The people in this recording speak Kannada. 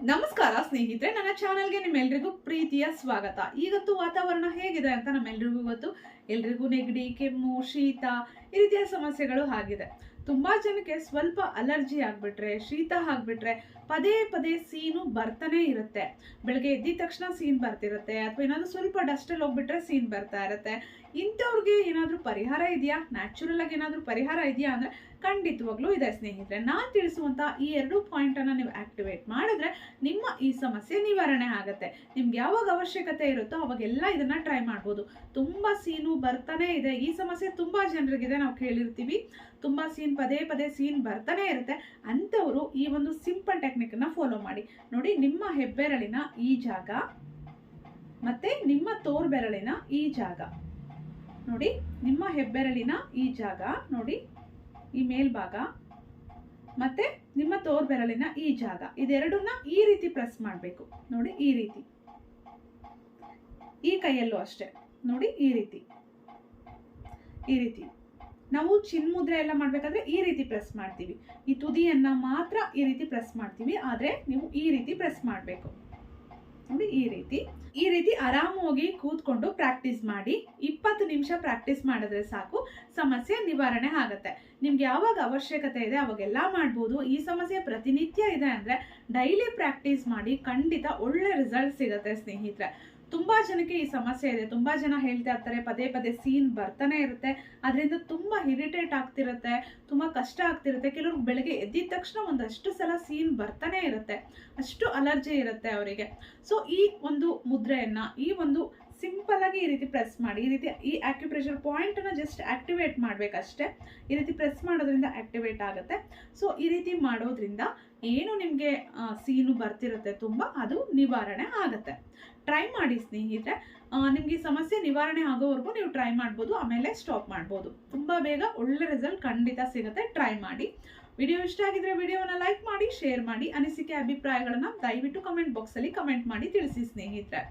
ನಮಸ್ಕಾರ ಸ್ನೇಹಿತರೆ, ನನ್ನ ಚಾನಲ್ಗೆ ನಿಮ್ಮೆಲ್ಲರಿಗೂ ಪ್ರೀತಿಯ ಸ್ವಾಗತ. ಇವತ್ತು ವಾತಾವರಣ ಹೇಗಿದೆ ಅಂತ ನಮ್ಮೆಲ್ಲರಿಗೂ ಗೊತ್ತು. ಎಲ್ರಿಗೂ ನೆಗಡಿ, ಕೆಮ್ಮು, ಶೀತ ಈ ರೀತಿಯ ಸಮಸ್ಯೆಗಳು ಆಗಿದೆ. ತುಂಬಾ ಜನಕ್ಕೆ ಸ್ವಲ್ಪ ಅಲರ್ಜಿ ಆಗ್ಬಿಟ್ರೆ, ಶೀತ ಆಗ್ಬಿಟ್ರೆ ಪದೇ ಪದೇ ಸೀನು ಬರ್ತಾನೆ ಇರುತ್ತೆ. ಬೆಳಗ್ಗೆ ಎದ್ದಿದ ತಕ್ಷಣ ಸೀನ್ ಬರ್ತಿರುತ್ತೆ, ಅಥವಾ ಏನಾದ್ರು ಸ್ವಲ್ಪ ಡಸ್ಟಲ್ಲಿ ಹೋಗ್ಬಿಟ್ರೆ ಸೀನ್ ಬರ್ತಾ ಇರುತ್ತೆ. ಇಂಥವ್ರಿಗೆ ಏನಾದರೂ ಪರಿಹಾರ ಇದೆಯಾ? ನ್ಯಾಚುರಲ್ ಆಗಿ ಏನಾದರೂ ಪರಿಹಾರ ಇದೆಯಾ ಅಂದ್ರೆ ಖಂಡಿತವಾಗ್ಲೂ ಇದೆ ಸ್ನೇಹಿತರೆ. ನಾನು ತಿಳಿಸುವಂತ ಈ 2 ಪಾಯಿಂಟ್ ಅನ್ನ ನೀವು ಆಕ್ಟಿವೇಟ್ ಮಾಡಿದ್ರೆ ನಿಮ್ಮ ಈ ಸಮಸ್ಯೆ ನಿವಾರಣೆ ಆಗುತ್ತೆ. ನಿಮ್ಗೆ ಯಾವಾಗ ಅವಶ್ಯಕತೆ ಇರುತ್ತೋ ಅವಾಗೆಲ್ಲ ಇದನ್ನ ಟ್ರೈ ಮಾಡ್ಬೋದು. ತುಂಬಾ ಸೀನು ಬರ್ತಾನೆ ಇದೆ, ಈ ಸಮಸ್ಯೆ ತುಂಬಾ ಜನರಿಗಿದೆ, ನಾವು ಕೇಳಿರ್ತೀವಿ. ತುಂಬಾ ಸೀನ್ ಪದೇ ಪದೇ ಸೀನ್ ಬರ್ತಾನೆ ಇರುತ್ತೆ. ಅಂಥವ್ರು ಈ ಒಂದು ಸಿಂಪಲ್ ಟೆಕ್ನಿಕ್ ಅನ್ನ ಫಾಲೋ ಮಾಡಿ. ನೋಡಿ, ನಿಮ್ಮ ಹೆಬ್ಬೆರಳಿನ ಈ ಜಾಗ ಮತ್ತೆ ನಿಮ್ಮ ತೋರ್ಬೆರಳಿನ ಈ ಜಾಗ ನೋಡಿ, ನಿಮ್ಮ ಹೆಬ್ಬೆರಳಿನ ಈ ಜಾಗ ನೋಡಿ, ಈ ಮೇಲ್ಭಾಗ ಮತ್ತೆ ನಿಮ್ಮ ತೋರ್ಬೆರಳಿನ ಈ ಜಾಗ, ಇದೆರಡನ್ನ ಈ ರೀತಿ ಪ್ರೆಸ್ ಮಾಡಬೇಕು. ನೋಡಿ, ಈ ರೀತಿ. ಈ ಕೈಯಲ್ಲೂ ಅಷ್ಟೇ ನೋಡಿ, ಈ ರೀತಿ ಈ ರೀತಿ. ನಾವು ಚಿನ್ಮುದ್ರೆ ಎಲ್ಲ ಮಾಡ್ಬೇಕಾದ್ರೆ ಈ ರೀತಿ ಪ್ರೆಸ್ ಮಾಡ್ತೀವಿ. ಈ ತುದಿಯನ್ನ ಮಾತ್ರ ಈ ರೀತಿ ಪ್ರೆಸ್ ಮಾಡ್ತೀವಿ, ಆದ್ರೆ ನೀವು ಈ ರೀತಿ ಪ್ರೆಸ್ ಮಾಡಬೇಕು. ನೋಡಿ, ಈ ರೀತಿ ಆರಾಮಾಗಿ ಕೂತ್ಕೊಂಡು ಪ್ರಾಕ್ಟೀಸ್ ಮಾಡಿ. 20 ನಿಮಿಷ ಪ್ರಾಕ್ಟೀಸ್ ಮಾಡಿದ್ರೆ ಸಾಕು, ಸಮಸ್ಯೆ ನಿವಾರಣೆ ಆಗುತ್ತೆ. ನಿಮ್ಗೆ ಯಾವಾಗ ಅವಶ್ಯಕತೆ ಇದೆ ಅವಾಗೆಲ್ಲ ಮಾಡ್ಬೋದು. ಈ ಸಮಸ್ಯೆ ಪ್ರತಿನಿತ್ಯ ಇದೆ ಅಂದ್ರೆ ಡೈಲಿ ಪ್ರಾಕ್ಟೀಸ್ ಮಾಡಿ, ಖಂಡಿತ ಒಳ್ಳೆ ರಿಸಲ್ಟ್ ಸಿಗುತ್ತೆ ಸ್ನೇಹಿತರೆ. ತುಂಬಾ ಜನಕ್ಕೆ ಈ ಸಮಸ್ಯೆ ಇದೆ. ತುಂಬಾ ಜನ ಹೇಳ್ತಾ ಇರ್ತಾರೆ, ಪದೇ ಪದೇ ಸೀನ್ ಬರ್ತಾನೆ ಇರುತ್ತೆ, ಅದರಿಂದ ತುಂಬಾ ಇರಿಟೇಟ್ ಆಗ್ತಿರುತ್ತೆ, ತುಂಬಾ ಕಷ್ಟ ಆಗ್ತಿರುತ್ತೆ. ಕೆಲವ್ರು ಬೆಳಗ್ಗೆ ಎದ್ದಿದ ತಕ್ಷಣ ಒಂದಷ್ಟು ಸಲ ಸೀನ್ ಬರ್ತಾನೆ ಇರುತ್ತೆ, ಅಷ್ಟು ಅಲರ್ಜಿ ಇರುತ್ತೆ ಅವರಿಗೆ. ಸೊ ಈ ಒಂದು ಮುದ್ರೆಯನ್ನ, ಈ ಒಂದು ಸಿಂಪಲ್ ಆಗಿ ಈ ರೀತಿ ಪ್ರೆಸ್ ಮಾಡಿ. ಈ ರೀತಿ ಈ ಆಕ್ಯುಪ್ರೆಷರ್ ಪಾಯಿಂಟ್ ಅನ್ನ ಜಸ್ಟ್ ಆಕ್ಟಿವೇಟ್ ಮಾಡ್ಬೇಕಷ್ಟೇ. ಈ ರೀತಿ ಪ್ರೆಸ್ ಮಾಡೋದ್ರಿಂದ ಆಕ್ಟಿವೇಟ್ ಆಗುತ್ತೆ. ಸೊ ಈ ರೀತಿ ಮಾಡೋದ್ರಿಂದ ಏನು ನಿಮ್ಗೆ ಸೀನು ಬರ್ತಿರುತ್ತೆ ತುಂಬಾ, ಅದು ನಿವಾರಣೆ ಆಗುತ್ತೆ. ಟ್ರೈ ಮಾಡಿ ಸ್ನೇಹಿತರೆ. ನಿಮ್ಗೆ ಈ ಸಮಸ್ಯೆ ನಿವಾರಣೆ ಆಗೋವರೆಗೂ ನೀವು ಟ್ರೈ ಮಾಡ್ಬೋದು, ಆಮೇಲೆ ಸ್ಟಾಪ್ ಮಾಡ್ಬೋದು. ತುಂಬಾ ಬೇಗ ಒಳ್ಳೆ ರಿಸಲ್ಟ್ ಖಂಡಿತ ಸಿಗುತ್ತೆ. ಟ್ರೈ ಮಾಡಿ. ವಿಡಿಯೋ ಇಷ್ಟ ಆಗಿದ್ರೆ ವಿಡಿಯೋವನ್ನ ಲೈಕ್ ಮಾಡಿ, ಶೇರ್ ಮಾಡಿ. ಅನಿಸಿಕೆ ಅಭಿಪ್ರಾಯಗಳನ್ನ ದಯವಿಟ್ಟು ಕಮೆಂಟ್ ಬಾಕ್ಸ್ ಅಲ್ಲಿ ಕಮೆಂಟ್ ಮಾಡಿ ತಿಳಿಸಿ ಸ್ನೇಹಿತರೆ.